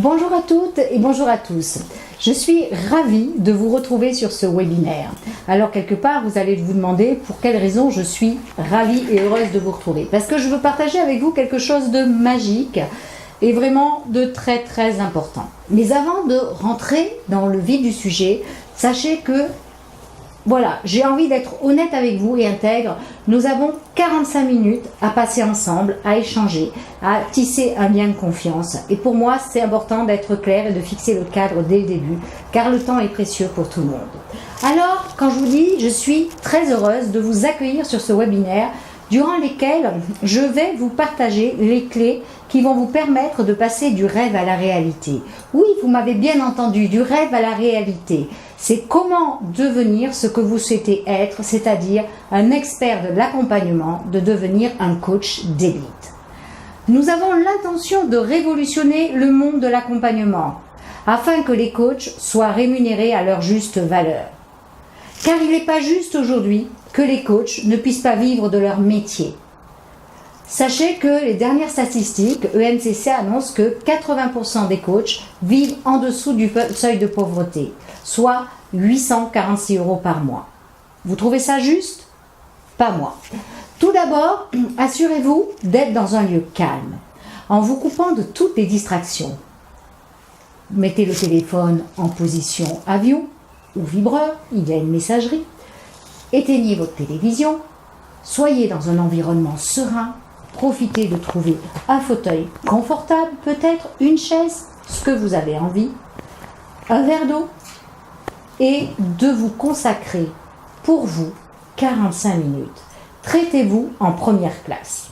Bonjour à toutes et bonjour à tous. Je suis ravie de vous retrouver sur ce webinaire. Alors quelque part, vous allez vous demander pour quelle raison je suis ravie et heureuse de vous retrouver. Parce que je veux partager avec vous quelque chose de magique et vraiment de très très important. Mais avant de rentrer dans le vif du sujet, sachez que voilà, j'ai envie d'être honnête avec vous et intègre. Nous avons 45 minutes à passer ensemble, à échanger, à tisser un lien de confiance. Et pour moi, c'est important d'être clair et de fixer le cadre dès le début, car le temps est précieux pour tout le monde. Alors, quand je vous dis, je suis très heureuse de vous accueillir sur ce webinaire, durant lesquels je vais vous partager les clés qui vont vous permettre de passer du rêve à la réalité. Oui, vous m'avez bien entendu, du rêve à la réalité. C'est comment devenir ce que vous souhaitez être, c'est-à-dire un expert de l'accompagnement, de devenir un coach d'élite. Nous avons l'intention de révolutionner le monde de l'accompagnement, afin que les coachs soient rémunérés à leur juste valeur. Car il n'est pas juste aujourd'hui que les coachs ne puissent pas vivre de leur métier. Sachez que les dernières statistiques, ENCC annonce que 80% des coachs vivent en dessous du seuil de pauvreté, soit 846 € par mois. Vous trouvez ça juste? Pas moi. Tout d'abord, assurez-vous d'être dans un lieu calme, en vous coupant de toutes les distractions. Mettez le téléphone en position avion ou vibreur, il y a une messagerie. Éteignez votre télévision, soyez dans un environnement serein, profitez de trouver un fauteuil confortable, peut-être une chaise, ce que vous avez envie, un verre d'eau, et de vous consacrer pour vous 45 minutes. Traitez-vous en première classe.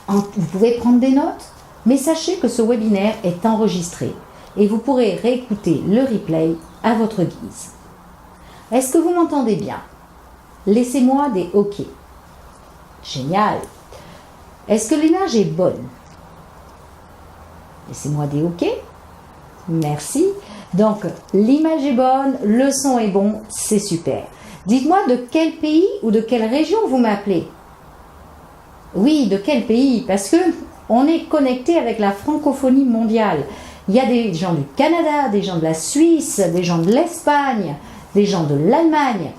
Vous pouvez prendre des notes, mais sachez que ce webinaire est enregistré et vous pourrez réécouter le replay à votre guise. Est-ce que vous m'entendez bien? Laissez-moi des OK. Génial. Est-ce que l'image est bonne? Laissez-moi des OK. Merci. Donc, l'image est bonne, le son est bon, c'est super. Dites-moi de quel pays ou de quelle région vous m'appelez? Oui, de quel pays? Parce que on est connecté avec la francophonie mondiale. Il y a des gens du Canada, des gens de la Suisse, des gens de l'Espagne, des gens de l'Allemagne.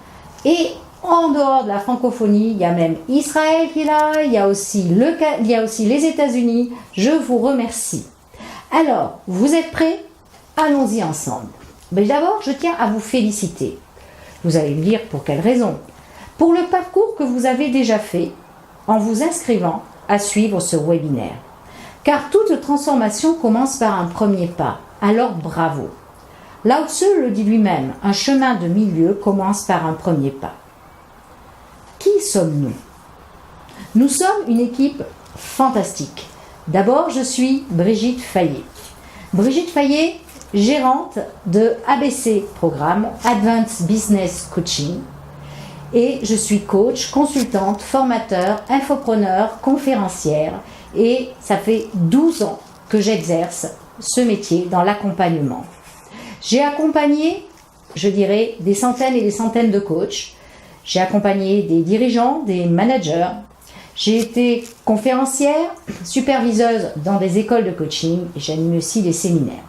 Et en dehors de la francophonie, il y a même Israël qui est là, il y a aussi les États-Unis. Je vous remercie. Alors, vous êtes prêts? Allons-y ensemble. Mais d'abord, je tiens à vous féliciter. Vous allez me dire pour quelle raison? Pour le parcours que vous avez déjà fait en vous inscrivant à suivre ce webinaire. Car toute transformation commence par un premier pas. Alors bravo. Lao Tzu le dit lui-même, un chemin de milieu commence par un premier pas. Qui sommes-nous? Nous sommes une équipe fantastique. D'abord, je suis Brigitte Fayet. Brigitte Fayet, gérante de ABC Programme, Advanced Business Coaching. Et je suis coach, consultante, formateur, infopreneur, conférencière. Et ça fait 12 ans que j'exerce ce métier dans l'accompagnement. J'ai accompagné, je dirais, des centaines et des centaines de coachs. J'ai accompagné des dirigeants, des managers. J'ai été conférencière, superviseuse dans des écoles de coaching et j'anime aussi des séminaires.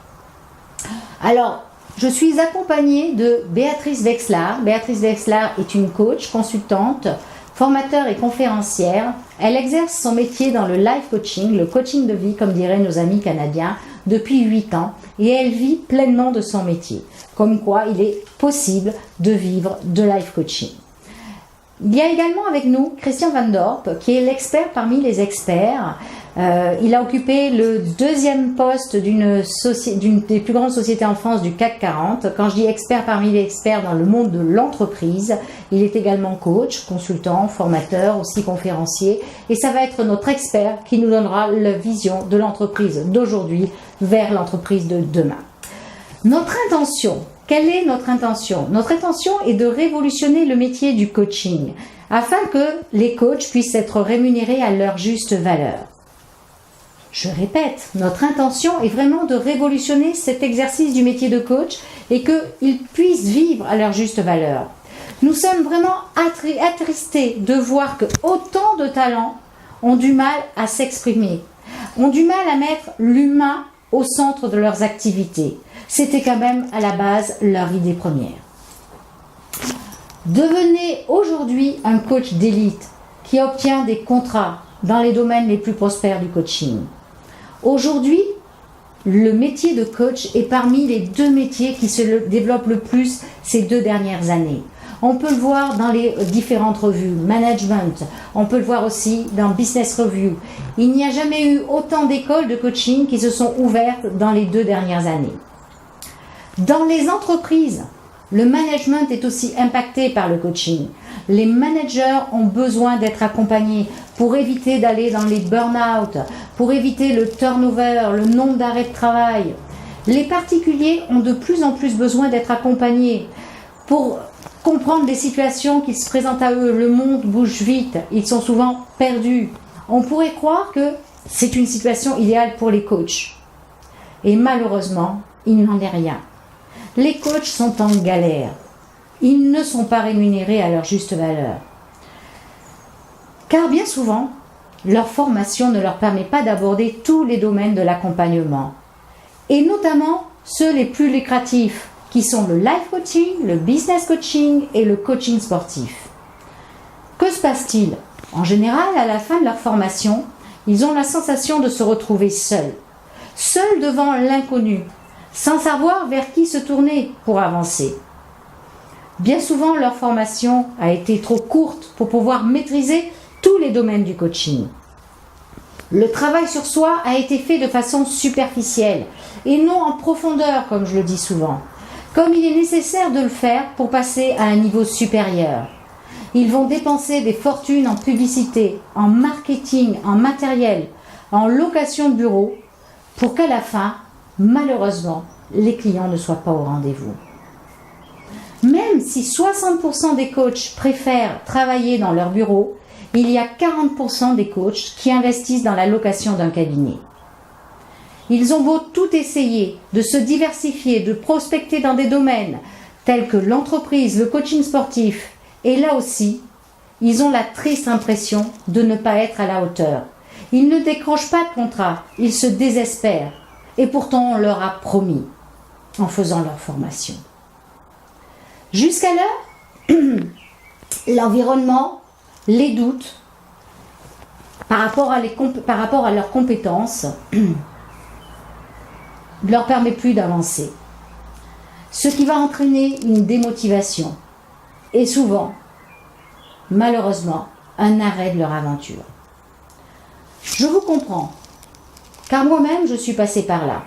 Alors, je suis accompagnée de Béatrice Wexlar. Béatrice Wexlar est une coach, consultante, formateur et conférencière. Elle exerce son métier dans le life coaching, le coaching de vie, comme diraient nos amis canadiens, depuis 8 ans. Et elle vit pleinement de son métier. Comme quoi, il est possible de vivre de life coaching. Il y a également avec nous Christian Van Dorp, qui est l'expert parmi les experts. Il a occupé le 2e poste d'une des plus grandes sociétés en France du CAC 40. Quand je dis expert parmi les experts dans le monde de l'entreprise, il est également coach, consultant, formateur, aussi conférencier. Et ça va être notre expert qui nous donnera la vision de l'entreprise d'aujourd'hui vers l'entreprise de demain. Notre intention. Quelle est notre intention? Notre intention est de révolutionner le métier du coaching afin que les coachs puissent être rémunérés à leur juste valeur. Je répète, notre intention est vraiment de révolutionner cet exercice du métier de coach et qu'ils puissent vivre à leur juste valeur. Nous sommes vraiment attristés de voir que autant de talents ont du mal à s'exprimer, ont du mal à mettre l'humain au centre de leurs activités. C'était quand même à la base leur idée première. Devenez aujourd'hui un coach d'élite qui obtient des contrats dans les domaines les plus prospères du coaching. Aujourd'hui, le métier de coach est parmi les 2 métiers qui se développent le plus ces 2 dernières années. On peut le voir dans les différentes revues, Management, on peut le voir aussi dans Business Review. Il n'y a jamais eu autant d'écoles de coaching qui se sont ouvertes dans les 2 dernières années. Dans les entreprises, le management est aussi impacté par le coaching. Les managers ont besoin d'être accompagnés pour éviter d'aller dans les burn-out, pour éviter le turnover, le nombre d'arrêts de travail. Les particuliers ont de plus en plus besoin d'être accompagnés pour comprendre les situations qui se présentent à eux. Le monde bouge vite, ils sont souvent perdus. On pourrait croire que c'est une situation idéale pour les coachs. Et malheureusement, il n'en est rien. Les coachs sont en galère. Ils ne sont pas rémunérés à leur juste valeur. Car bien souvent, leur formation ne leur permet pas d'aborder tous les domaines de l'accompagnement. Et notamment ceux les plus lucratifs, qui sont le life coaching, le business coaching et le coaching sportif. Que se passe-t-il? En général, à la fin de leur formation, ils ont la sensation de se retrouver seuls. Seuls devant l'inconnu, sans savoir vers qui se tourner pour avancer. Bien souvent, leur formation a été trop courte pour pouvoir maîtriser tous les domaines du coaching. Le travail sur soi a été fait de façon superficielle et non en profondeur, comme je le dis souvent. Comme il est nécessaire de le faire pour passer à un niveau supérieur. Ils vont dépenser des fortunes en publicité, en marketing, en matériel, en location de bureau, pour qu'à la fin, malheureusement, les clients ne soient pas au rendez-vous. Même si 60% des coachs préfèrent travailler dans leur bureau, il y a 40% des coachs qui investissent dans la location d'un cabinet. Ils ont beau tout essayer, de se diversifier, de prospecter dans des domaines tels que l'entreprise, le coaching sportif, et là aussi, ils ont la triste impression de ne pas être à la hauteur. Ils ne décrochent pas de contrat, ils se désespèrent, et pourtant on leur a promis en faisant leur formation. Jusqu'alors, l'environnement, les doutes par rapport à leurs compétences ne leur permet plus d'avancer. Ce qui va entraîner une démotivation et souvent, malheureusement, un arrêt de leur aventure. Je vous comprends, car moi-même je suis passée par là,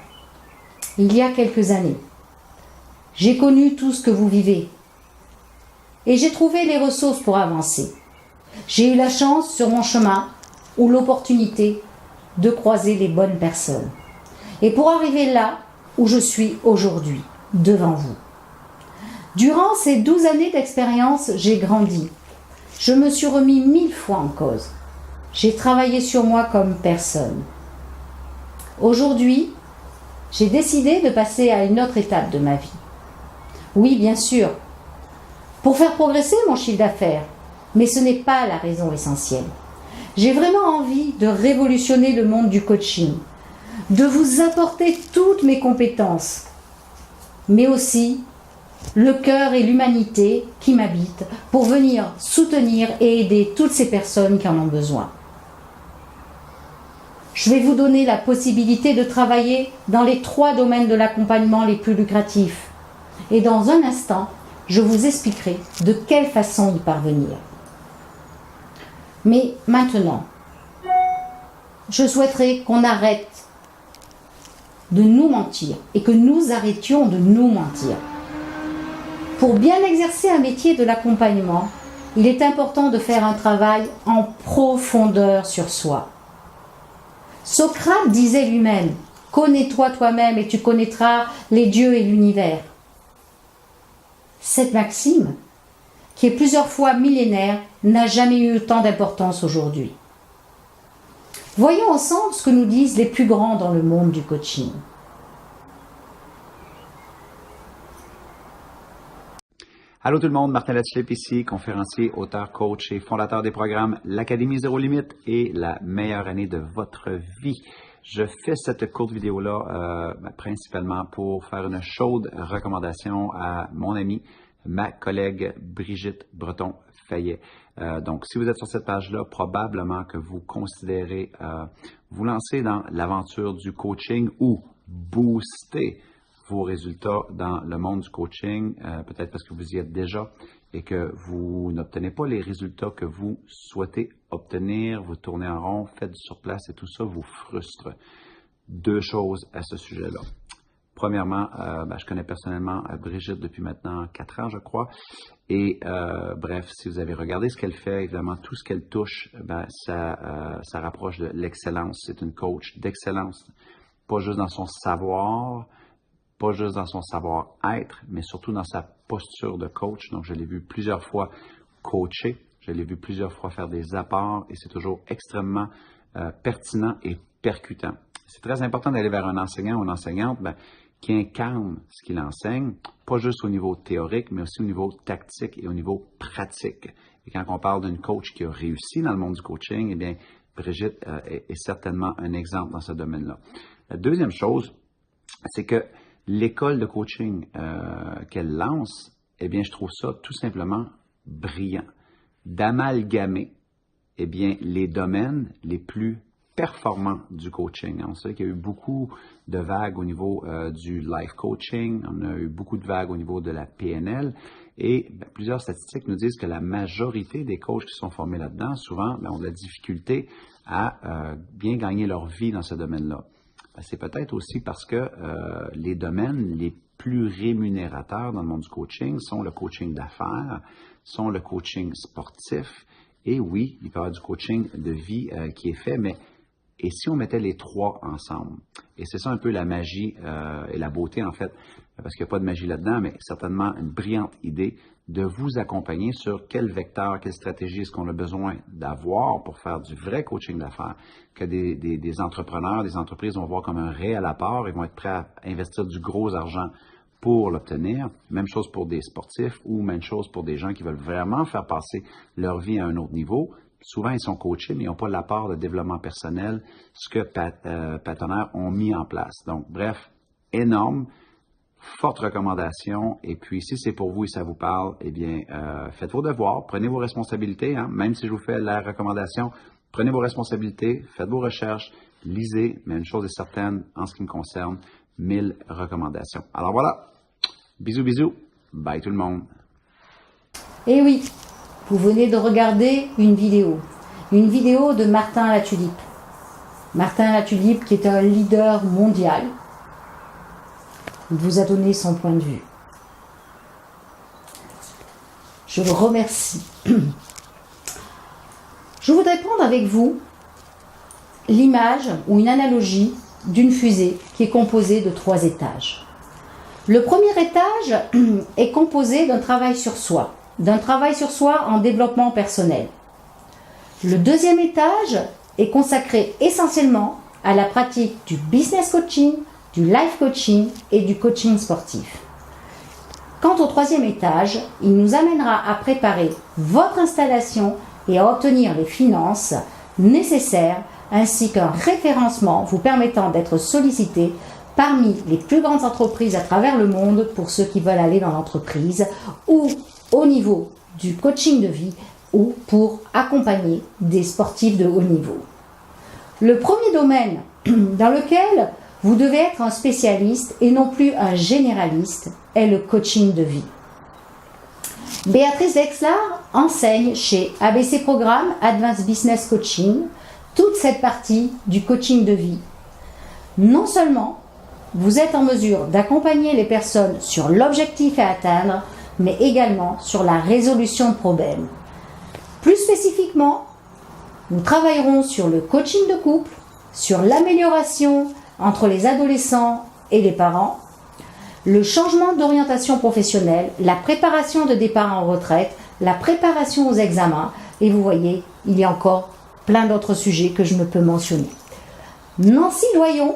il y a quelques années. J'ai connu tout ce que vous vivez et j'ai trouvé les ressources pour avancer. J'ai eu la chance sur mon chemin ou l'opportunité de croiser les bonnes personnes. Et pour arriver là où je suis aujourd'hui, devant vous. Durant ces 12 années d'expérience, j'ai grandi. Je me suis remis 1000 fois en cause. J'ai travaillé sur moi comme personne. Aujourd'hui, j'ai décidé de passer à une autre étape de ma vie. Oui, bien sûr, pour faire progresser mon chiffre d'affaires, mais ce n'est pas la raison essentielle. J'ai vraiment envie de révolutionner le monde du coaching, de vous apporter toutes mes compétences, mais aussi le cœur et l'humanité qui m'habitent pour venir soutenir et aider toutes ces personnes qui en ont besoin. Je vais vous donner la possibilité de travailler dans les 3 domaines de l'accompagnement les plus lucratifs. Et dans un instant, je vous expliquerai de quelle façon y parvenir. Mais maintenant, je souhaiterais qu'on arrête de nous mentir et que nous arrêtions de nous mentir. Pour bien exercer un métier de l'accompagnement, il est important de faire un travail en profondeur sur soi. Socrate disait lui-même « Connais-toi toi-même et tu connaîtras les dieux et l'univers ». Cette maxime, qui est plusieurs fois millénaire, n'a jamais eu autant d'importance aujourd'hui. Voyons ensemble ce que nous disent les plus grands dans le monde du coaching. Allô tout le monde, Martin Latulippe ici, conférencier, auteur, coach et fondateur des programmes L'Académie Zéro Limite et la meilleure année de votre vie. Je fais cette courte vidéo-là principalement pour faire une chaude recommandation à mon amie, ma collègue Brigitte Breton-Fayet. Donc, si vous êtes sur cette page-là, probablement que vous considérez vous lancer dans l'aventure du coaching ou booster vos résultats dans le monde du coaching, peut-être parce que vous y êtes déjà et que vous n'obtenez pas les résultats que vous souhaitez obtenir, vous tournez en rond, faites du surplace et tout ça vous frustre. Deux choses à ce sujet-là. Premièrement, je connais personnellement Brigitte depuis maintenant 4 ans, je crois. Et bref, si vous avez regardé ce qu'elle fait, évidemment, tout ce qu'elle touche, ça rapproche de l'excellence. C'est une coach d'excellence, pas juste dans son savoir, pas juste dans son savoir-être, mais surtout dans sa posture de coach. Donc, je l'ai vu plusieurs fois coacher, je l'ai vu plusieurs fois faire des apports et c'est toujours extrêmement pertinent et percutant. C'est très important d'aller vers un enseignant ou une enseignante qui incarne ce qu'il enseigne, pas juste au niveau théorique, mais aussi au niveau tactique et au niveau pratique. Et quand on parle d'une coach qui a réussi dans le monde du coaching, eh bien, Brigitte est certainement un exemple dans ce domaine-là. La deuxième chose, c'est que l'école de coaching qu'elle lance, eh bien, je trouve ça tout simplement brillant. D'amalgamer, eh bien, les domaines les plus performants du coaching. On sait qu'il y a eu beaucoup de vagues au niveau du life coaching, on a eu beaucoup de vagues au niveau de la PNL et plusieurs statistiques nous disent que la majorité des coachs qui sont formés là-dedans, souvent, ont de la difficulté à bien gagner leur vie dans ce domaine-là. C'est peut-être aussi parce que les domaines les plus rémunérateurs dans le monde du coaching sont le coaching d'affaires, sont le coaching sportif, et oui, il peut y avoir du coaching de vie qui est fait, mais et si on mettait les trois ensemble? Et c'est ça un peu la magie et la beauté, en fait, parce qu'il n'y a pas de magie là-dedans, mais certainement une brillante idée de vous accompagner sur quel vecteur, quelle stratégie est-ce qu'on a besoin d'avoir pour faire du vrai coaching d'affaires, que des entrepreneurs, des entreprises vont voir comme un réel apport, ils vont être prêts à investir du gros argent pour l'obtenir. Même chose pour des sportifs ou même chose pour des gens qui veulent vraiment faire passer leur vie à un autre niveau. Souvent, ils sont coachés, mais ils n'ont pas l'apport de développement personnel, ce que partenaires ont mis en place. Donc, bref, énorme, forte recommandation. Et puis, si c'est pour vous et ça vous parle, eh bien, faites vos devoirs, prenez vos responsabilités. Même si je vous fais la recommandation, prenez vos responsabilités, faites vos recherches, lisez. Mais une chose est certaine, en ce qui me concerne, 1000 recommandations. Alors voilà, bisous, bisous, bye tout le monde. Eh oui, vous venez de regarder une vidéo de Martin Latulippe. Martin Latulippe qui est un leader mondial. Il vous a donné son point de vue. Je le remercie. Je voudrais prendre avec vous l'image ou une analogie d'une fusée qui est composée de 3 étages. Le premier étage est composé d'un travail sur soi en développement personnel. Le deuxième étage est consacré essentiellement à la pratique du business coaching, du life coaching et du coaching sportif. Quant au troisième étage, il nous amènera à préparer votre installation et à obtenir les finances nécessaires ainsi qu'un référencement vous permettant d'être sollicité parmi les plus grandes entreprises à travers le monde pour ceux qui veulent aller dans l'entreprise ou au niveau du coaching de vie ou pour accompagner des sportifs de haut niveau. Le premier domaine dans lequel vous devez être un spécialiste et non plus un généraliste est le coaching de vie. Béatrice Dexlar enseigne chez ABC Programme Advanced Business Coaching toute cette partie du coaching de vie. Non seulement vous êtes en mesure d'accompagner les personnes sur l'objectif à atteindre, mais également sur la résolution de problèmes. Plus spécifiquement, nous travaillerons sur le coaching de couple, sur l'amélioration entre les adolescents et les parents, le changement d'orientation professionnelle, la préparation de départ en retraite, la préparation aux examens, et vous voyez, il y a encore plein d'autres sujets que je ne peux mentionner. Nancy Doyon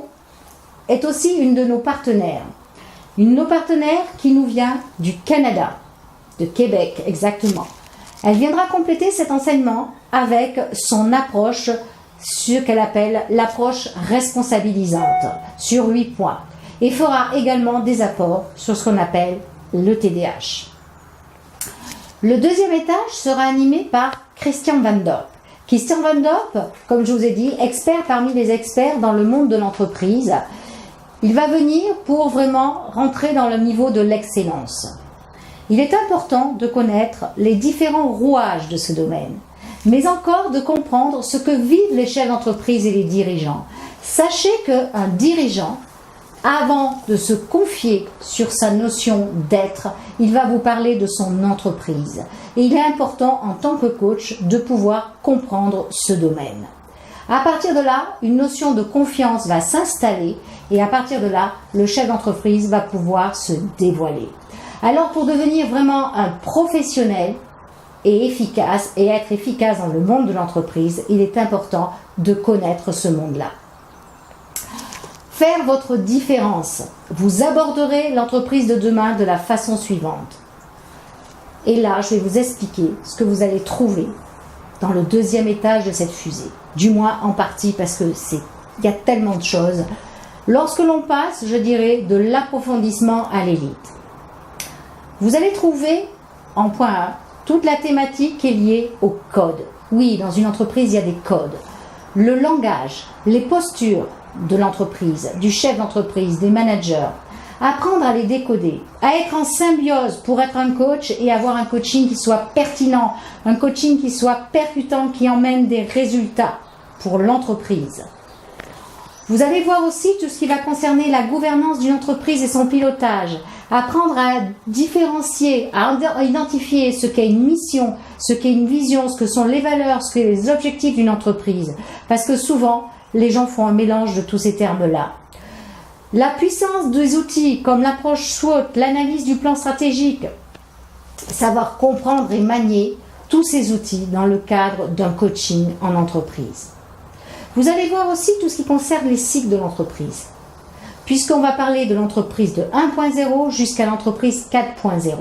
est aussi une de nos partenaires. Une de nos partenaires qui nous vient du Canada, de Québec exactement. Elle viendra compléter cet enseignement avec son approche ce qu'elle appelle l'approche responsabilisante sur 8 points et fera également des apports sur ce qu'on appelle le TDAH. Le deuxième étage sera animé par Christian Van Dorp. Christian Van Dorp, comme je vous ai dit, expert parmi les experts dans le monde de l'entreprise. Il va venir pour vraiment rentrer dans le niveau de l'excellence. Il est important de connaître les différents rouages de ce domaine, mais encore de comprendre ce que vivent les chefs d'entreprise et les dirigeants. Sachez qu'un dirigeant, avant de se confier sur sa notion d'être, il va vous parler de son entreprise. Et il est important en tant que coach de pouvoir comprendre ce domaine. À partir de là, une notion de confiance va s'installer et à partir de là, le chef d'entreprise va pouvoir se dévoiler. Alors pour devenir vraiment un professionnel et efficace et être efficace dans le monde de l'entreprise, il est important de connaître ce monde-là. Faire votre différence. Vous aborderez l'entreprise de demain de la façon suivante. Et là, je vais vous expliquer ce que vous allez trouver dans le deuxième étage de cette fusée. Du moins en partie parce que il y a tellement de choses. Lorsque l'on passe, je dirais, de l'approfondissement à l'élite. Vous allez trouver en point 1 toute la thématique qui est liée au code. Oui, dans une entreprise, il y a des codes. Le langage, les postures de l'entreprise, du chef d'entreprise, des managers. Apprendre à les décoder, à être en symbiose pour être un coach et avoir un coaching qui soit pertinent, un coaching qui soit percutant, qui emmène des résultats pour l'entreprise. Vous allez voir aussi tout ce qui va concerner la gouvernance d'une entreprise et son pilotage. Apprendre à différencier, à identifier ce qu'est une mission, ce qu'est une vision, ce que sont les valeurs, ce que sont les objectifs d'une entreprise. Parce que souvent, les gens font un mélange de tous ces termes-là. La puissance des outils comme l'approche SWOT, l'analyse du plan stratégique, savoir comprendre et manier tous ces outils dans le cadre d'un coaching en entreprise. Vous allez voir aussi tout ce qui concerne les cycles de l'entreprise, puisqu'on va parler de l'entreprise de 1.0 jusqu'à l'entreprise 4.0.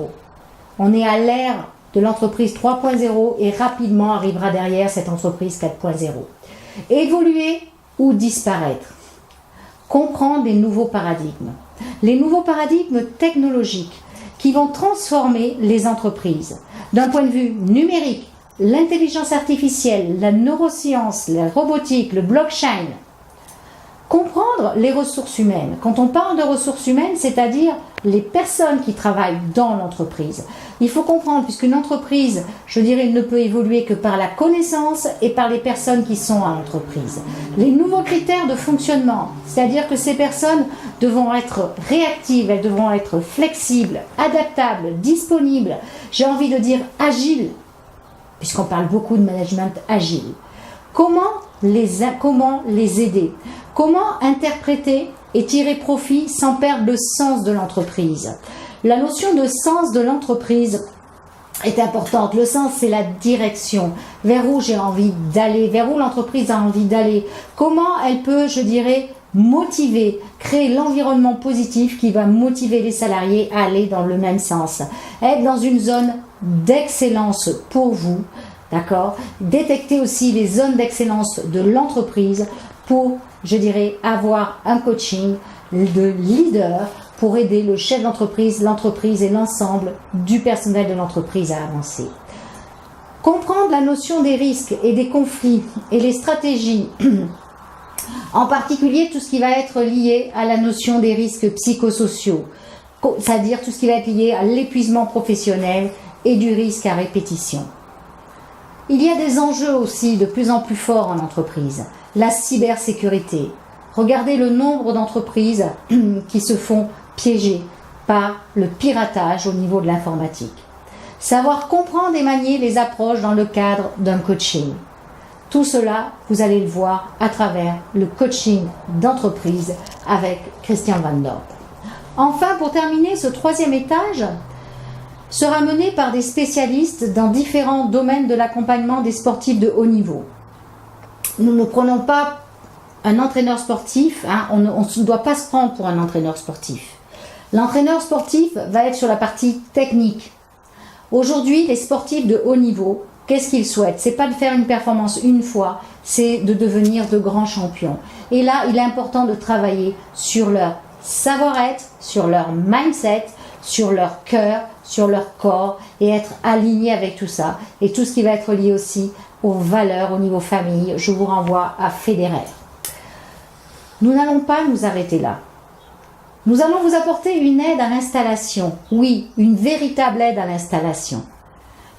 On est à l'ère de l'entreprise 3.0 et rapidement arrivera derrière cette entreprise 4.0. Évoluer ou disparaître. Comprendre les nouveaux paradigmes. Les nouveaux paradigmes technologiques qui vont transformer les entreprises. D'un point de vue numérique, l'intelligence artificielle, la neuroscience, la robotique, le blockchain. Comprendre les ressources humaines. Quand on parle de ressources humaines, c'est-à-dire les personnes qui travaillent dans l'entreprise. Il faut comprendre, puisqu'une entreprise, je dirais, ne peut évoluer que par la connaissance et par les personnes qui sont à l'entreprise. Les nouveaux critères de fonctionnement, c'est-à-dire que ces personnes devront être réactives, elles devront être flexibles, adaptables, disponibles, j'ai envie de dire agiles, puisqu'on parle beaucoup de management agile. Comment les aider? Comment interpréter et tirer profit sans perdre le sens de l'entreprise? La notion de sens de l'entreprise est importante. Le sens, c'est la direction. Vers où j'ai envie d'aller, vers où l'entreprise a envie d'aller. Comment elle peut, je dirais, motiver, créer l'environnement positif qui va motiver les salariés à aller dans le même sens. Être dans une zone d'excellence pour vous, d'accord? Détecter aussi les zones d'excellence de l'entreprise pour, je dirais, avoir un coaching de leader pour aider le chef d'entreprise, l'entreprise et l'ensemble du personnel de l'entreprise à avancer. Comprendre la notion des risques et des conflits et les stratégies, en particulier tout ce qui va être lié à la notion des risques psychosociaux, c'est-à-dire tout ce qui va être lié à l'épuisement professionnel et du risque à répétition. Il y a des enjeux aussi de plus en plus forts en entreprise. La cybersécurité. Regardez le nombre d'entreprises qui se font piéger par le piratage au niveau de l'informatique. Savoir comprendre et manier les approches dans le cadre d'un coaching. Tout cela, vous allez le voir à travers le coaching d'entreprise avec Christian Van Dorp. Enfin, pour terminer, ce troisième étage sera mené par des spécialistes dans différents domaines de l'accompagnement des sportifs de haut niveau. Nous ne prenons pas un entraîneur sportif, on ne doit pas se prendre pour un entraîneur sportif. L'entraîneur sportif va être sur la partie technique. Aujourd'hui, les sportifs de haut niveau, qu'est-ce qu'il souhaite? C'est pas de faire une performance une fois, c'est de devenir de grands champions. Et là, il est important de travailler sur leur savoir-être, sur leur mindset, sur leur cœur, sur leur corps et être aligné avec tout ça. Et tout ce qui va être lié aussi aux valeurs au niveau famille, je vous renvoie à Federer. Nous n'allons pas nous arrêter là. Nous allons vous apporter une aide à l'installation. Oui, une véritable aide à l'installation.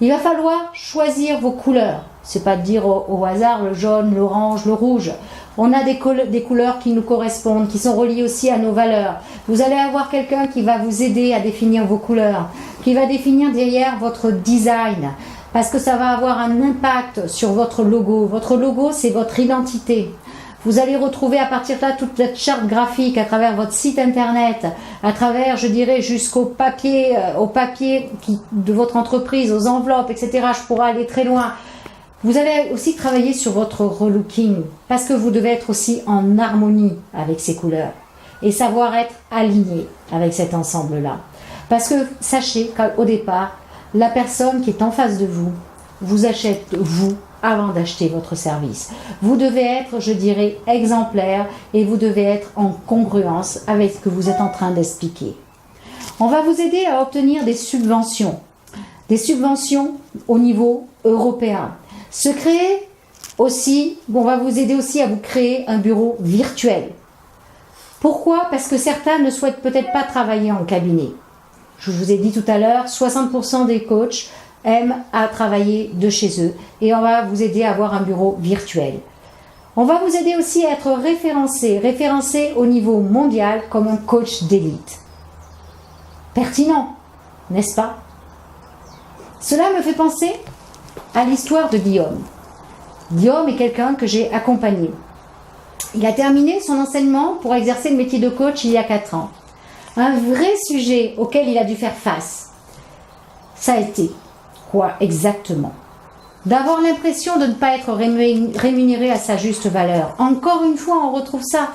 Il va falloir choisir vos couleurs. C'est pas de dire au hasard le jaune, l'orange, le rouge. On a des couleurs qui nous correspondent, qui sont reliées aussi à nos valeurs. Vous allez avoir quelqu'un qui va vous aider à définir vos couleurs, qui va définir derrière votre design, parce que ça va avoir un impact sur votre logo. Votre logo, c'est votre identité. Vous allez retrouver à partir de là toute cette charte graphique à travers votre site internet, à travers, je dirais, jusqu'au papier, de votre entreprise, aux enveloppes, etc. Je pourrais aller très loin. Vous allez aussi travailler sur votre relooking, parce que vous devez être aussi en harmonie avec ces couleurs et savoir être aligné avec cet ensemble-là. Parce que sachez qu'au départ, la personne qui est en face de vous, vous achète vous avant d'acheter votre service. Vous devez être, je dirais, exemplaire et vous devez être en congruence avec ce que vous êtes en train d'expliquer. On va vous aider à obtenir des subventions au niveau européen. On va vous aider aussi à vous créer un bureau virtuel. Pourquoi? Parce que certains ne souhaitent peut-être pas travailler en cabinet. Je vous ai dit tout à l'heure, 60% des coachs aiment à travailler de chez eux et on va vous aider à avoir un bureau virtuel. On va vous aider aussi à être référencé au niveau mondial comme un coach d'élite. Pertinent, n'est-ce pas? Cela me fait penser à l'histoire de Guillaume. Guillaume est quelqu'un que j'ai accompagné. Il a terminé son enseignement pour exercer le métier de coach il y a 4 ans. Un vrai sujet auquel il a dû faire face, ça a été quoi exactement? D'avoir l'impression de ne pas être rémunéré à sa juste valeur. Encore une fois, on retrouve ça.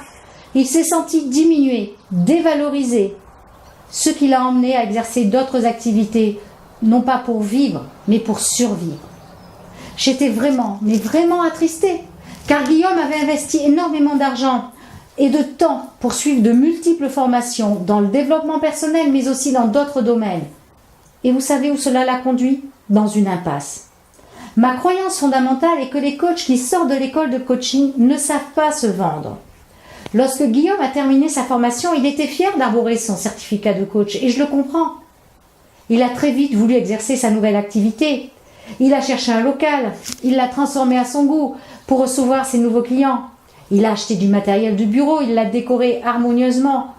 Il s'est senti diminué, dévalorisé, ce qui l'a emmené à exercer d'autres activités, non pas pour vivre, mais pour survivre. J'étais vraiment attristée, car Guillaume avait investi énormément d'argent et de temps pour suivre de multiples formations dans le développement personnel, mais aussi dans d'autres domaines. Et vous savez où cela l'a conduit? Dans une impasse. Ma croyance fondamentale est que les coachs qui sortent de l'école de coaching ne savent pas se vendre. Lorsque Guillaume a terminé sa formation, il était fier d'arborer son certificat de coach, et je le comprends. Il a très vite voulu exercer sa nouvelle activité. Il a cherché un local, il l'a transformé à son goût pour recevoir ses nouveaux clients. Il a acheté du matériel de bureau, il l'a décoré harmonieusement.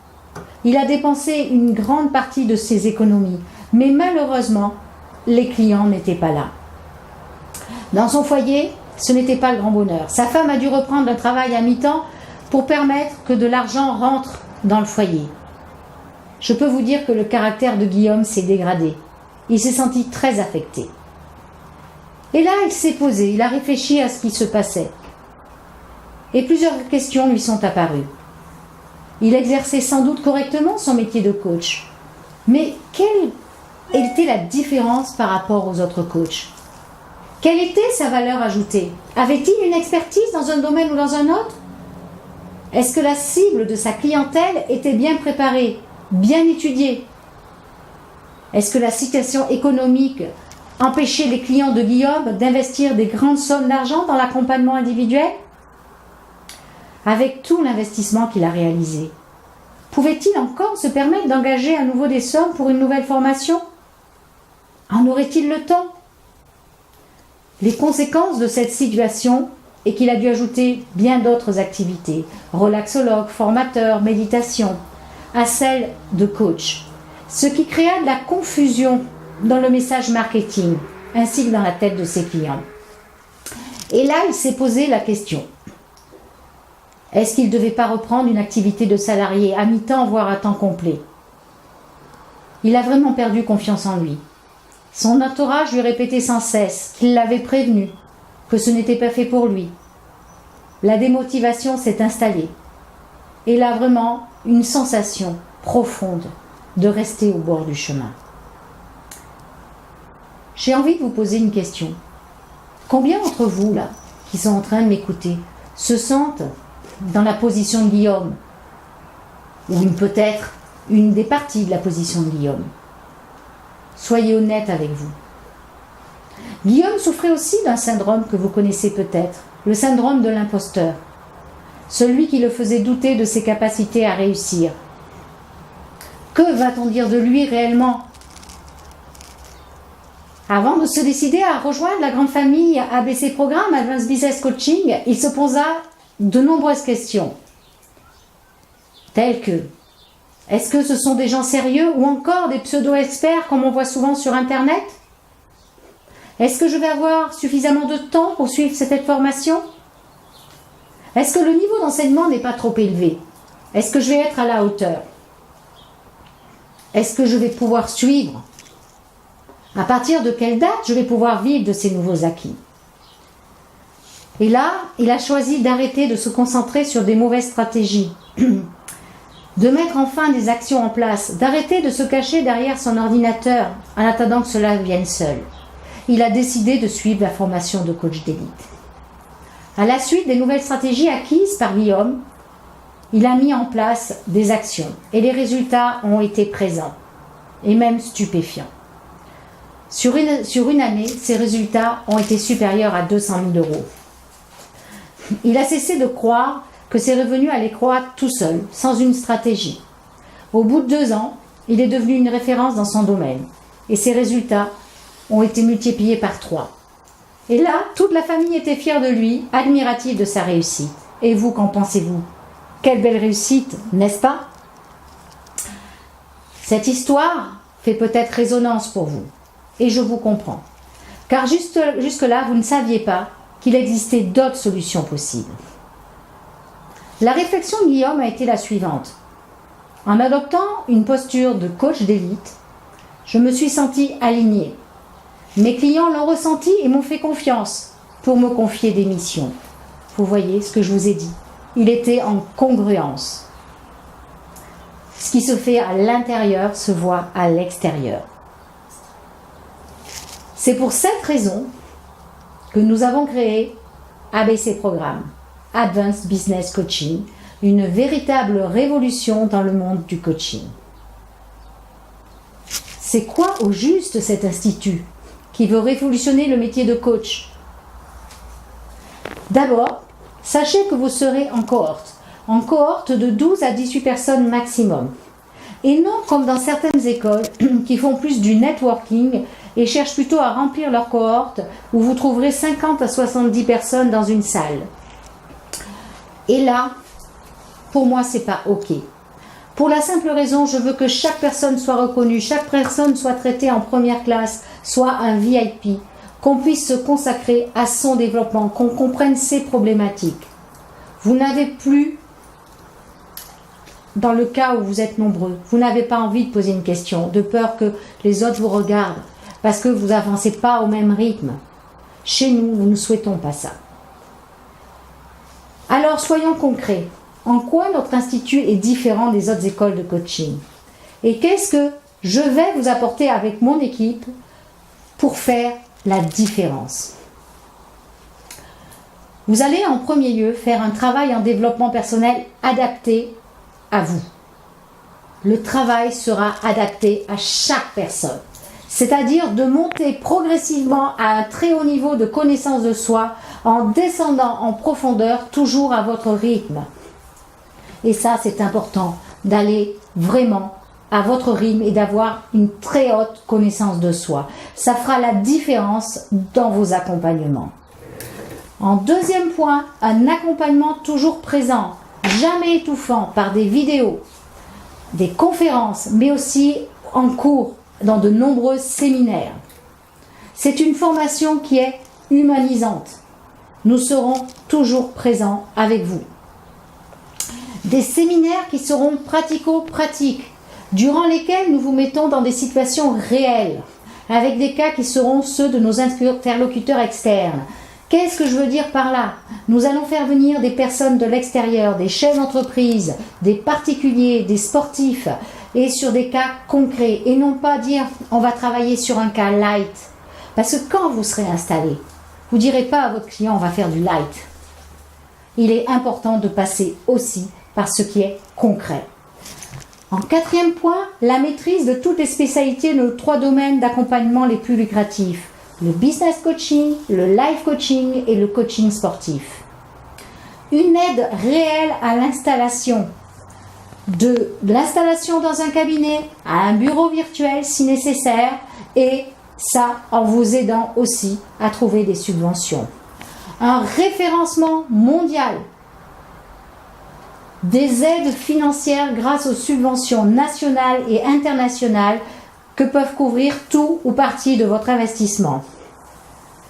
Il a dépensé une grande partie de ses économies, mais malheureusement, les clients n'étaient pas là. Dans son foyer, ce n'était pas le grand bonheur. Sa femme a dû reprendre un travail à mi-temps pour permettre que de l'argent rentre dans le foyer. Je peux vous dire que le caractère de Guillaume s'est dégradé. Il s'est senti très affecté. Et là, il s'est posé, il a réfléchi à ce qui se passait. Et plusieurs questions lui sont apparues. Il exerçait sans doute correctement son métier de coach. Mais quelle était la différence par rapport aux autres coachs? Quelle était sa valeur ajoutée? Avait-il une expertise dans un domaine ou dans un autre? Est-ce que la cible de sa clientèle était bien préparée, bien étudiée? Est-ce que la situation économique empêchait les clients de Guillaume d'investir des grandes sommes d'argent dans l'accompagnement individuel? Avec tout l'investissement qu'il a réalisé, pouvait-il encore se permettre d'engager à nouveau des sommes pour une nouvelle formation? En aurait-il le temps? Les conséquences de cette situation est qu'il a dû ajouter bien d'autres activités, relaxologue, formateur, méditation, à celles de coach, ce qui créa de la confusion dans le message marketing, ainsi que dans la tête de ses clients. Et là, il s'est posé la question. Est-ce qu'il ne devait pas reprendre une activité de salarié à mi-temps, voire à temps complet? Il a vraiment perdu confiance en lui. Son entourage lui répétait sans cesse qu'il l'avait prévenu, que ce n'était pas fait pour lui. La démotivation s'est installée. Et là, vraiment, une sensation profonde de rester au bord du chemin. J'ai envie de vous poser une question. Combien d'entre vous, là, qui sont en train de m'écouter, se sentent dans la position de Guillaume? Ou peut-être une des parties de la position de Guillaume. Soyez honnête avec vous. Guillaume souffrait aussi d'un syndrome que vous connaissez peut-être, le syndrome de l'imposteur. Celui qui le faisait douter de ses capacités à réussir. Que va-t-on dire de lui réellement? Avant de se décider à rejoindre la grande famille ABC Programme, Advanced Business Coaching, il se posa de nombreuses questions. Telles que, est-ce que ce sont des gens sérieux ou encore des pseudo-experts comme on voit souvent sur Internet? Est-ce que je vais avoir suffisamment de temps pour suivre cette formation? Est-ce que le niveau d'enseignement n'est pas trop élevé? Est-ce que je vais être à la hauteur? Est-ce que je vais pouvoir suivre? À partir de quelle date je vais pouvoir vivre de ces nouveaux acquis? Et là, il a choisi d'arrêter de se concentrer sur des mauvaises stratégies, de mettre enfin des actions en place, d'arrêter de se cacher derrière son ordinateur en attendant que cela vienne seul. Il a décidé de suivre la formation de coach d'élite. À la suite des nouvelles stratégies acquises par Guillaume, il a mis en place des actions et les résultats ont été présents et même stupéfiants. Sur une année, ces résultats ont été supérieurs à 200 000 €. Il a cessé de croire que ses revenus allaient croître tout seul, sans une stratégie. Au bout de 2 ans, il est devenu une référence dans son domaine et ses résultats ont été multipliés par 3. Et là, toute la famille était fière de lui, admirative de sa réussite. Et vous, qu'en pensez-vous? Quelle belle réussite, n'est-ce pas? Cette histoire fait peut-être résonance pour vous. Et je vous comprends. Car jusque-là, vous ne saviez pas qu'il existait d'autres solutions possibles. La réflexion de Guillaume a été la suivante. En adoptant une posture de coach d'élite, je me suis sentie alignée. Mes clients l'ont ressenti et m'ont fait confiance pour me confier des missions. Vous voyez ce que je vous ai dit. Il était en congruence. Ce qui se fait à l'intérieur se voit à l'extérieur. C'est pour cette raison que nous avons créé ABC Programme, Advanced Business Coaching, une véritable révolution dans le monde du coaching. C'est quoi au juste cet institut qui veut révolutionner le métier de coach? D'abord, sachez que vous serez en cohorte de 12 à 18 personnes maximum. Et non comme dans certaines écoles qui font plus du networking et cherchent plutôt à remplir leur cohorte où vous trouverez 50 à 70 personnes dans une salle. Et là, pour moi, c'est pas OK. Pour la simple raison, je veux que chaque personne soit reconnue, chaque personne soit traitée en première classe, soit un VIP, qu'on puisse se consacrer à son développement, qu'on comprenne ses problématiques. Vous n'avez plus, dans le cas où vous êtes nombreux, vous n'avez pas envie de poser une question, de peur que les autres vous regardent, parce que vous n'avancez pas au même rythme. Chez nous, nous ne souhaitons pas ça. Alors, soyons concrets. En quoi notre institut est différent des autres écoles de coaching? Et qu'est-ce que je vais vous apporter avec mon équipe pour faire la différence? Vous allez en premier lieu faire un travail en développement personnel adapté à vous. Le travail sera adapté à chaque personne. C'est-à-dire de monter progressivement à un très haut niveau de connaissance de soi en descendant en profondeur, toujours à votre rythme. Et ça, c'est important, d'aller vraiment à votre rythme et d'avoir une très haute connaissance de soi. Ça fera la différence dans vos accompagnements. En deuxième point, un accompagnement toujours présent, jamais étouffant, par des vidéos, des conférences, mais aussi en cours, dans de nombreux séminaires. C'est une formation qui est humanisante. Nous serons toujours présents avec vous. Des séminaires qui seront pratico-pratiques, durant lesquels nous vous mettons dans des situations réelles, avec des cas qui seront ceux de nos interlocuteurs externes. Qu'est-ce que je veux dire par là? Nous allons faire venir des personnes de l'extérieur, des chefs d'entreprise, des particuliers, des sportifs, et sur des cas concrets, et non pas dire on va travailler sur un cas light. Parce que quand vous serez installé, vous ne direz pas à votre client on va faire du light. Il est important de passer aussi par ce qui est concret. En 4e point, la maîtrise de toutes les spécialités de nos 3 domaines d'accompagnement les plus lucratifs. Le business coaching, le life coaching et le coaching sportif. Une aide réelle à l'installation. De l'installation dans un cabinet à un bureau virtuel si nécessaire, et ça en vous aidant aussi à trouver des subventions. Un référencement mondial, des aides financières grâce aux subventions nationales et internationales que peuvent couvrir tout ou partie de votre investissement.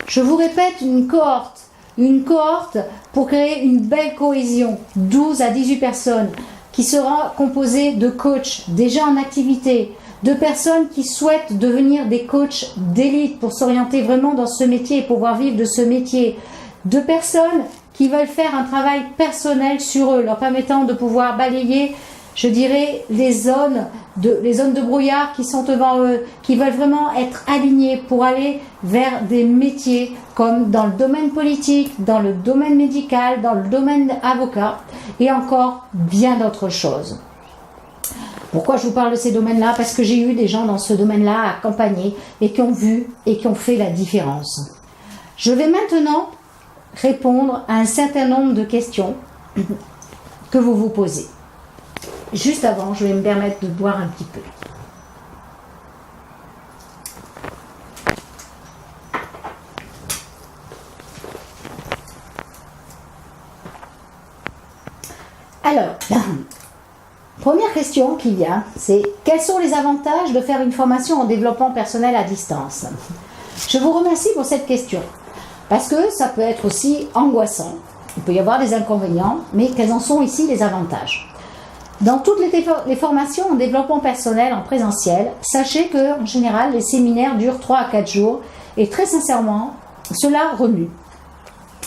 Je vous répète, une cohorte pour créer une belle cohésion, 12 à 18 personnes, qui sera composée de coachs déjà en activité, de personnes qui souhaitent devenir des coachs d'élite pour s'orienter vraiment dans ce métier et pouvoir vivre de ce métier, de personnes qui veulent faire un travail personnel sur eux, leur permettant de pouvoir balayer, je dirais, les zones de brouillard qui sont devant eux, qui veulent vraiment être alignés pour aller vers des métiers comme dans le domaine politique, dans le domaine médical, dans le domaine avocat et encore bien d'autres choses. Pourquoi je vous parle de ces domaines-là? Parce que j'ai eu des gens dans ce domaine-là à accompagner et qui ont vu et qui ont fait la différence. Je vais maintenant répondre à un certain nombre de questions que vous vous posez. Juste avant, je vais me permettre de boire un petit peu. Alors, première question qu'il y a, c'est quels sont les avantages de faire une formation en développement personnel à distance? Je vous remercie pour cette question, parce que ça peut être aussi angoissant. Il peut y avoir des inconvénients, mais quels en sont ici les avantages? Dans toutes les formations en développement personnel en présentiel, sachez que en général, les séminaires durent 3 à 4 jours et très sincèrement, cela remue.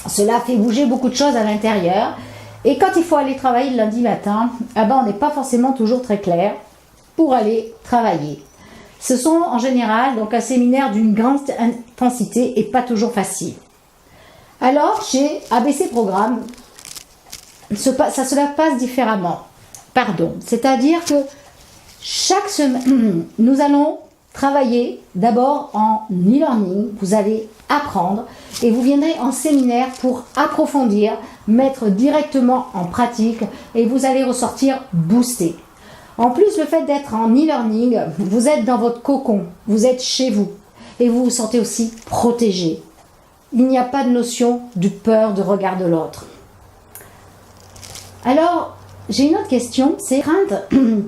Cela fait bouger beaucoup de choses à l'intérieur et quand il faut aller travailler le lundi matin, on n'est pas forcément toujours très clair pour aller travailler. Ce sont en général donc un séminaire d'une grande intensité et pas toujours facile. Alors, chez ABC Programme, cela passe différemment. C'est-à-dire que chaque semaine, nous allons travailler d'abord en e-learning, vous allez apprendre et vous viendrez en séminaire pour approfondir, mettre directement en pratique et vous allez ressortir boosté. En plus, le fait d'être en e-learning, vous êtes dans votre cocon, vous êtes chez vous et vous vous sentez aussi protégé. Il n'y a pas de notion de peur de regard de l'autre. Alors, j'ai une autre question, c'est crainte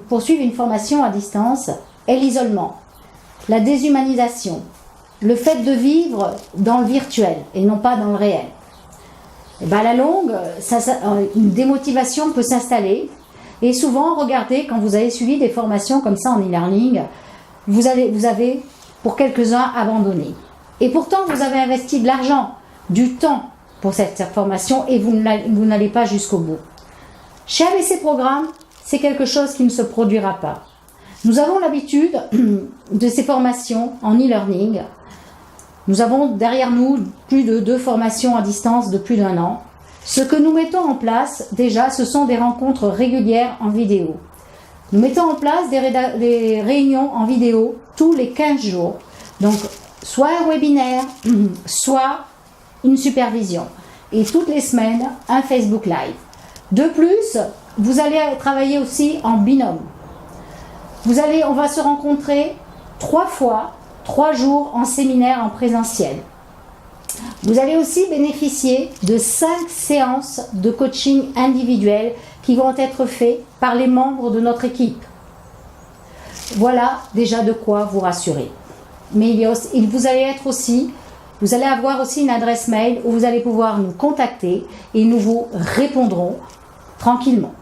pour suivre une formation à distance est l'isolement, la déshumanisation, le fait de vivre dans le virtuel et non pas dans le réel. Et à la longue, une démotivation peut s'installer et souvent, regardez, quand vous avez suivi des formations comme ça en e-learning, vous avez pour quelques-uns abandonné. Et pourtant, vous avez investi de l'argent, du temps pour cette formation et vous n'allez pas jusqu'au bout. Chez ABC Programme, c'est quelque chose qui ne se produira pas. Nous avons l'habitude de ces formations en e-learning. Nous avons derrière nous plus de 2 formations à distance de plus d'1 an. Ce que nous mettons en place, déjà, ce sont des rencontres régulières en vidéo. Nous mettons en place des réunions en vidéo tous les 15 jours. Donc, soit un webinaire, soit une supervision. Et toutes les semaines, un Facebook Live. De plus, vous allez travailler aussi en binôme. On va se rencontrer 3 fois, 3 jours en séminaire en présentiel. Vous allez aussi bénéficier de 5 séances de coaching individuel qui vont être faites par les membres de notre équipe. Voilà déjà de quoi vous rassurer. Mais vous allez avoir aussi une adresse mail où vous allez pouvoir nous contacter et nous vous répondrons tranquillement.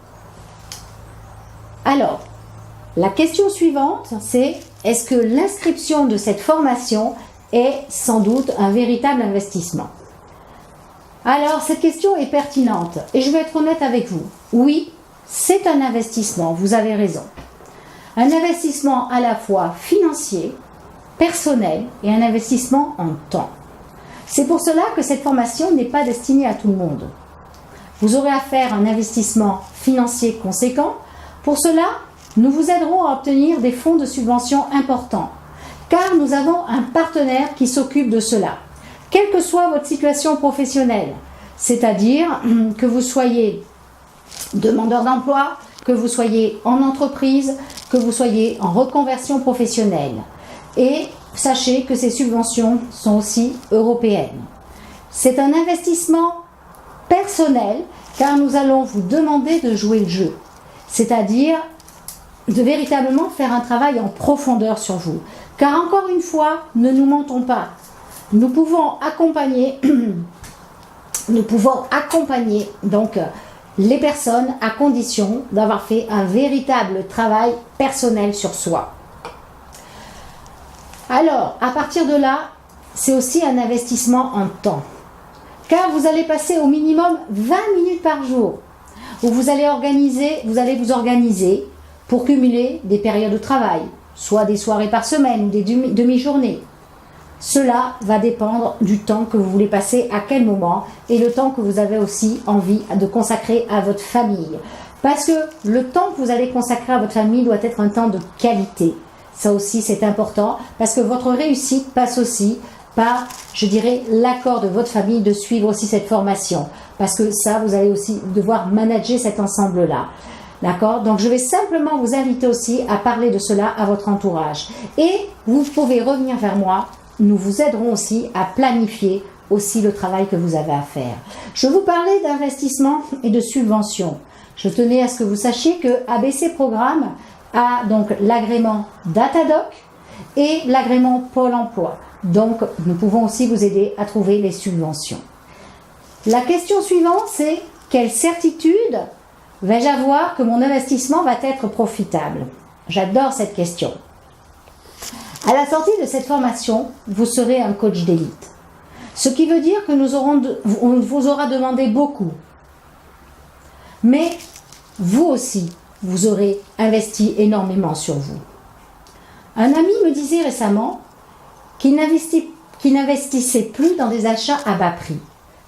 Alors, la question suivante, c'est est-ce que l'inscription de cette formation est sans doute un véritable investissement? Alors, cette question est pertinente et je vais être honnête avec vous. Oui, c'est un investissement, vous avez raison. Un investissement à la fois financier, personnel et un investissement en temps. C'est pour cela que cette formation n'est pas destinée à tout le monde. Vous aurez à faire un investissement financier conséquent. Pour cela, nous vous aiderons à obtenir des fonds de subvention importants, car nous avons un partenaire qui s'occupe de cela, quelle que soit votre situation professionnelle, c'est-à-dire que vous soyez demandeur d'emploi, que vous soyez en entreprise, que vous soyez en reconversion professionnelle. Et sachez que ces subventions sont aussi européennes. C'est un investissement personnel, car nous allons vous demander de jouer le jeu, c'est-à-dire de véritablement faire un travail en profondeur sur vous. Car encore une fois, ne nous mentons pas. Nous pouvons accompagner donc les personnes à condition d'avoir fait un véritable travail personnel sur soi. Alors, à partir de là, c'est aussi un investissement en temps. Car vous allez passer au minimum 20 minutes par jour où vous allez vous organiser pour cumuler des périodes de travail, soit des soirées par semaine ou des demi-journées. Cela va dépendre du temps que vous voulez passer à quel moment et le temps que vous avez aussi envie de consacrer à votre famille. Parce que le temps que vous allez consacrer à votre famille doit être un temps de qualité. Ça aussi, c'est important parce que votre réussite passe aussi par, je dirais, l'accord de votre famille de suivre aussi cette formation. Parce que ça, vous allez aussi devoir manager cet ensemble-là. D'accord? Donc, je vais simplement vous inviter aussi à parler de cela à votre entourage. Et vous pouvez revenir vers moi. Nous vous aiderons aussi à planifier aussi le travail que vous avez à faire. Je vous parlais d'investissement et de subvention. Je tenais à ce que vous sachiez que ABC Programme a donc l'agrément Datadoc et l'agrément Pôle emploi. Donc, nous pouvons aussi vous aider à trouver les subventions. La question suivante, c'est quelle certitude vais-je avoir que mon investissement va être profitable? J'adore cette question. À la sortie de cette formation, vous serez un coach d'élite. Ce qui veut dire que on vous aura demandé beaucoup. Mais vous aussi, vous aurez investi énormément sur vous. Un ami me disait récemment qu'il n'investissait plus dans des achats à bas prix,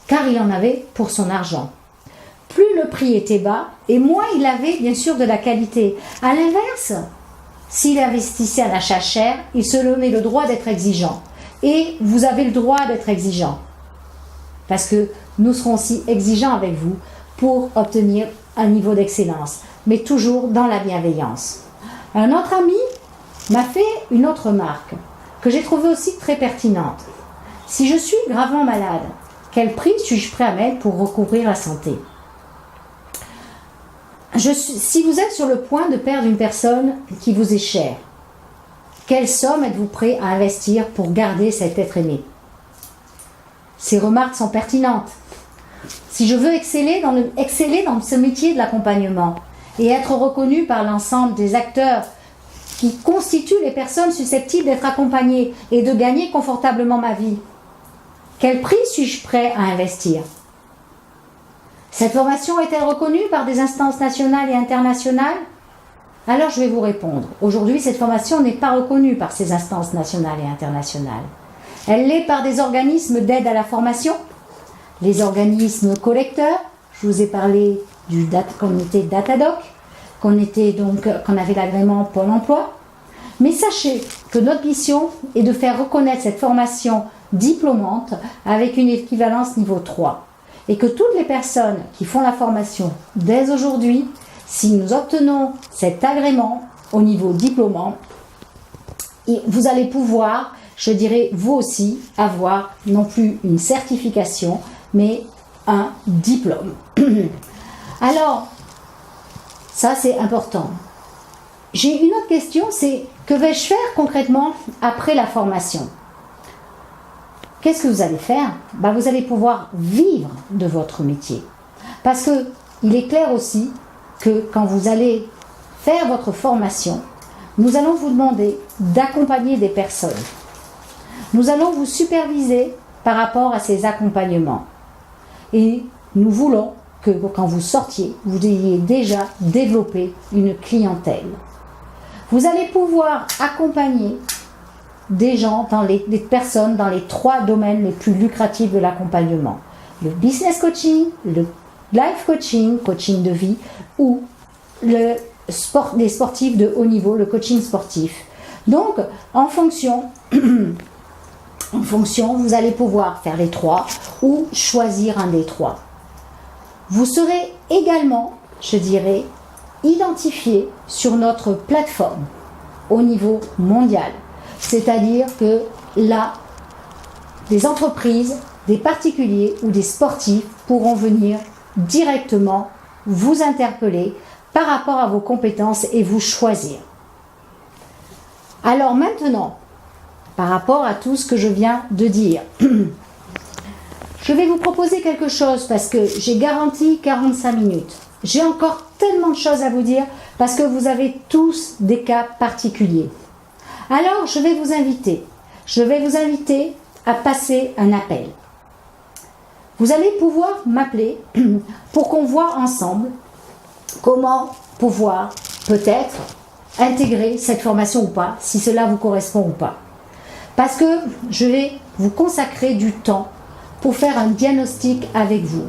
car il en avait pour son argent. Plus le prix était bas, et moins il avait bien sûr de la qualité. À l'inverse, s'il investissait un achat cher, il se donnait le droit d'être exigeant. Et vous avez le droit d'être exigeant. Parce que nous serons aussi exigeants avec vous pour obtenir un niveau d'excellence, mais toujours dans la bienveillance. Un autre ami m'a fait une autre remarque que j'ai trouvée aussi très pertinente. Si je suis gravement malade, quel prix suis-je prêt à mettre pour recouvrir la santé? Si vous êtes sur le point de perdre une personne qui vous est chère, quelle somme êtes-vous prêt à investir pour garder cet être aimé? Ces remarques sont pertinentes. Si je veux exceller dans ce métier de l'accompagnement et être reconnu par l'ensemble des acteurs qui constituent les personnes susceptibles d'être accompagnées et de gagner confortablement ma vie, quel prix suis-je prêt à investir? Cette formation est-elle reconnue par des instances nationales et internationales? Alors je vais vous répondre. Aujourd'hui, cette formation n'est pas reconnue par ces instances nationales et internationales. Elle l'est par des organismes d'aide à la formation, les organismes collecteurs. Je vous ai parlé qu'on était Datadoc, qu'on avait l'agrément Pôle emploi. Mais sachez que notre mission est de faire reconnaître cette formation diplômante avec une équivalence niveau 3. Et que toutes les personnes qui font la formation dès aujourd'hui, si nous obtenons cet agrément au niveau diplômant, vous allez pouvoir, je dirais, vous aussi, avoir non plus une certification, mais un diplôme. Alors, ça c'est important. J'ai une autre question, c'est que vais-je faire concrètement après la formation? Qu'est-ce que vous allez faire? Vous allez pouvoir vivre de votre métier. Parce qu'il est clair aussi que quand vous allez faire votre formation, nous allons vous demander d'accompagner des personnes. Nous allons vous superviser par rapport à ces accompagnements. Et nous voulons que quand vous sortiez, vous ayez déjà développé une clientèle. Vous allez pouvoir accompagner des gens, des personnes dans les 3 domaines les plus lucratifs de l'accompagnement. Le business coaching, le life coaching, coaching de vie, ou les sportifs de haut niveau, le coaching sportif. Donc, en fonction, vous allez pouvoir faire les 3 ou choisir un des 3. Vous serez également, je dirais, identifié sur notre plateforme au niveau mondial. C'est-à-dire que là, des entreprises, des particuliers ou des sportifs pourront venir directement vous interpeller par rapport à vos compétences et vous choisir. Alors maintenant, par rapport à tout ce que je viens de dire, je vais vous proposer quelque chose parce que j'ai garanti 45 minutes. J'ai encore tellement de choses à vous dire parce que vous avez tous des cas particuliers. Alors, je vais vous inviter à passer un appel. Vous allez pouvoir m'appeler pour qu'on voit ensemble comment pouvoir peut-être intégrer cette formation ou pas, si cela vous correspond ou pas. Parce que je vais vous consacrer du temps pour faire un diagnostic avec vous.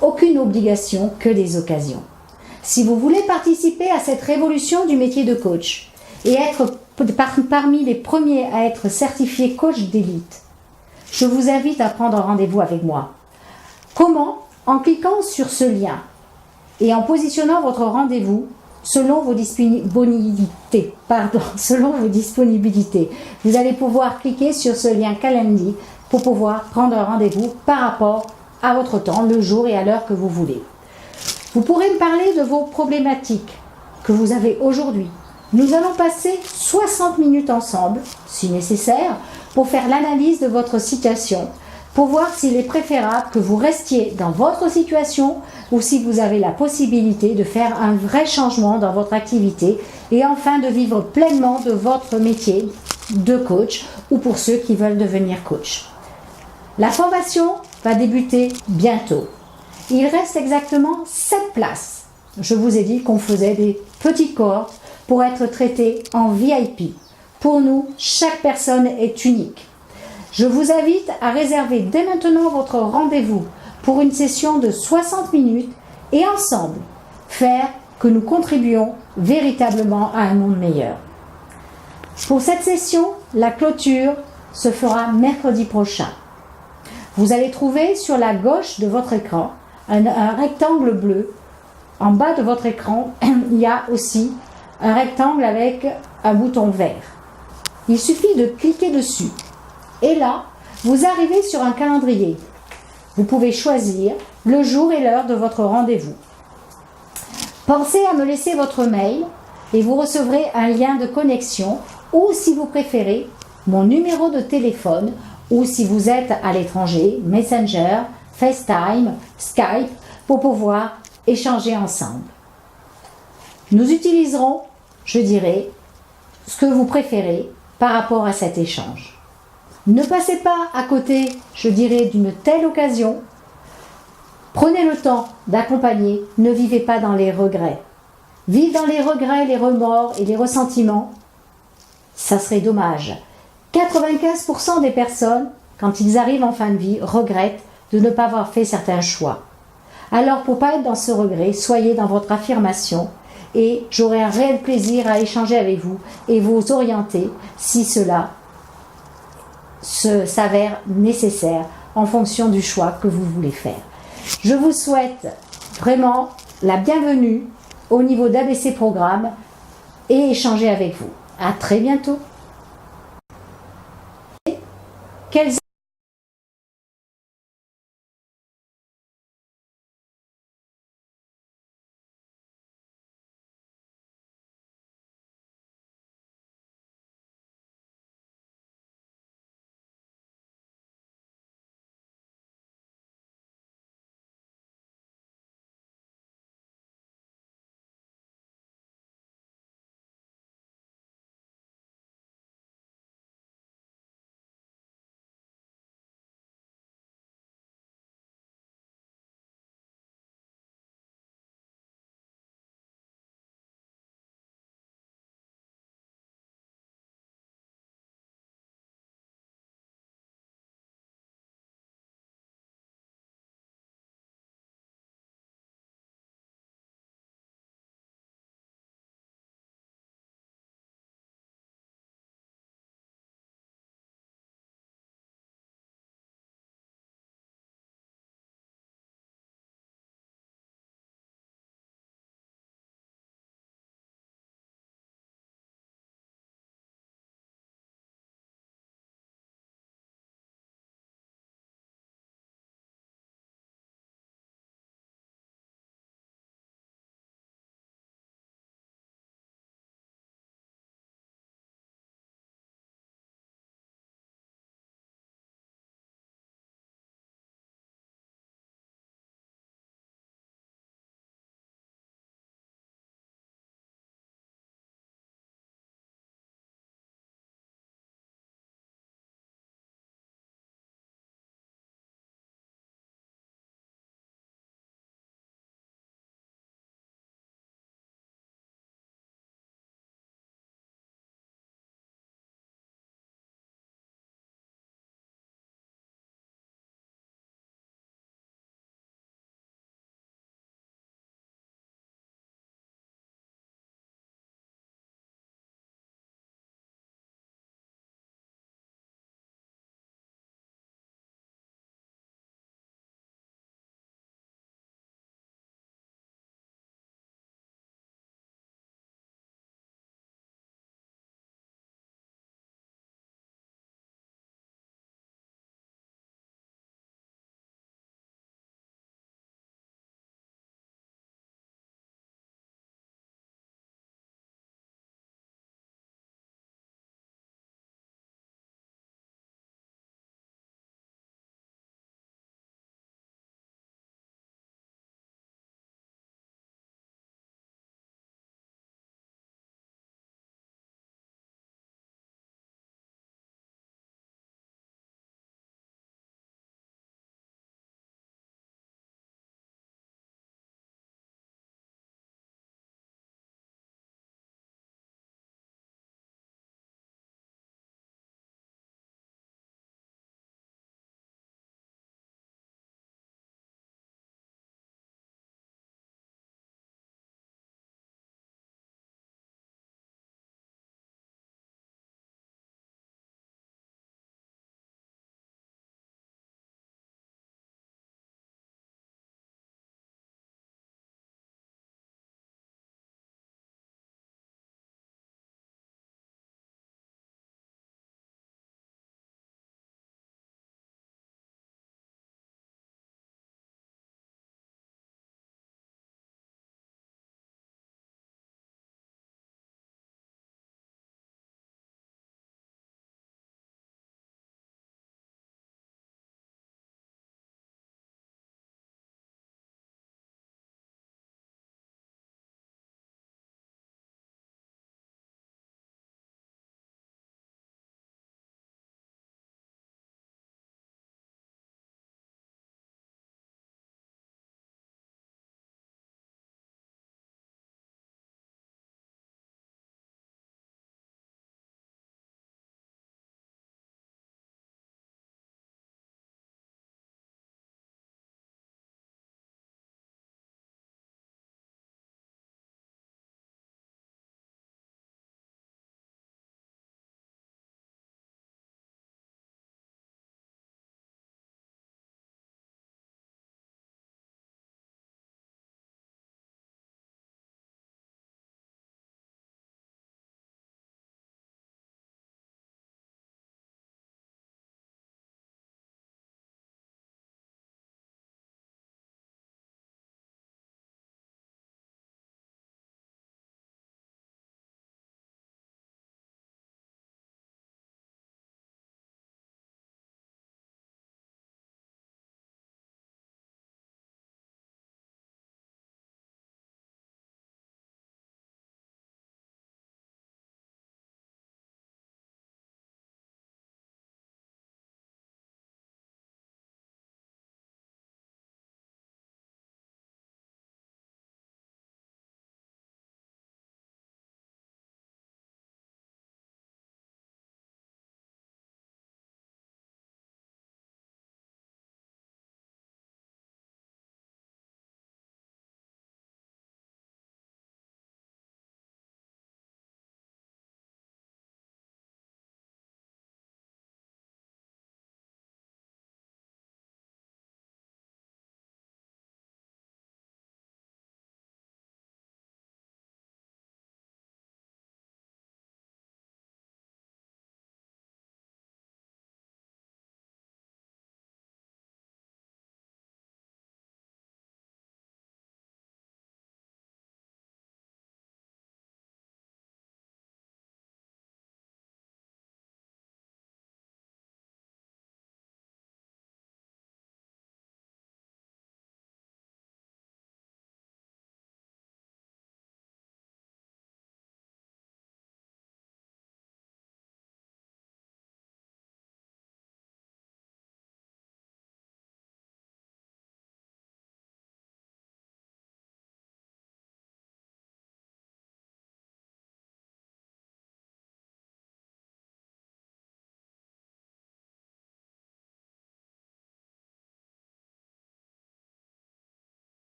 Aucune obligation, que des occasions. Si vous voulez participer à cette révolution du métier de coach et être parmi les premiers à être certifiés coach d'élite, je vous invite à prendre rendez-vous avec moi. Comment? En cliquant sur ce lien et en positionnant votre rendez-vous selon vos disponibilités. Vous allez pouvoir cliquer sur ce lien Calendly pour pouvoir prendre un rendez-vous par rapport à votre temps, le jour et à l'heure que vous voulez. Vous pourrez me parler de vos problématiques que vous avez aujourd'hui. Nous allons passer 60 minutes ensemble, si nécessaire, pour faire l'analyse de votre situation, pour voir s'il est préférable que vous restiez dans votre situation ou si vous avez la possibilité de faire un vrai changement dans votre activité et enfin de vivre pleinement de votre métier de coach ou pour ceux qui veulent devenir coach. La formation va débuter bientôt. Il reste exactement 7 places. Je vous ai dit qu'on faisait des petites cohortes pour être traité en VIP. Pour nous, chaque personne est unique. Je vous invite à réserver dès maintenant votre rendez-vous pour une session de 60 minutes et ensemble faire que nous contribuions véritablement à un monde meilleur. Pour cette session, la clôture se fera mercredi prochain. Vous allez trouver sur la gauche de votre écran un rectangle bleu. En bas de votre écran, il y a aussi un rectangle avec un bouton vert. Il suffit de cliquer dessus. Et là, vous arrivez sur un calendrier. Vous pouvez choisir le jour et l'heure de votre rendez-vous. Pensez à me laisser votre mail et vous recevrez un lien de connexion ou, si vous préférez, mon numéro de téléphone ou, si vous êtes à l'étranger, Messenger, FaceTime, Skype pour pouvoir échanger ensemble. Nous utiliserons, je dirais, ce que vous préférez par rapport à cet échange. Ne passez pas à côté, je dirais, d'une telle occasion. Prenez le temps d'accompagner, ne vivez pas dans les regrets. Vivre dans les regrets, les remords et les ressentiments, ça serait dommage. 95% des personnes, quand ils arrivent en fin de vie, regrettent de ne pas avoir fait certains choix. Alors, pour ne pas être dans ce regret, soyez dans votre affirmation et j'aurai un réel plaisir à échanger avec vous et vous orienter si cela s'avère nécessaire en fonction du choix que vous voulez faire. Je vous souhaite vraiment la bienvenue au niveau d'ABC Programme et échanger avec vous. À très bientôt. Quels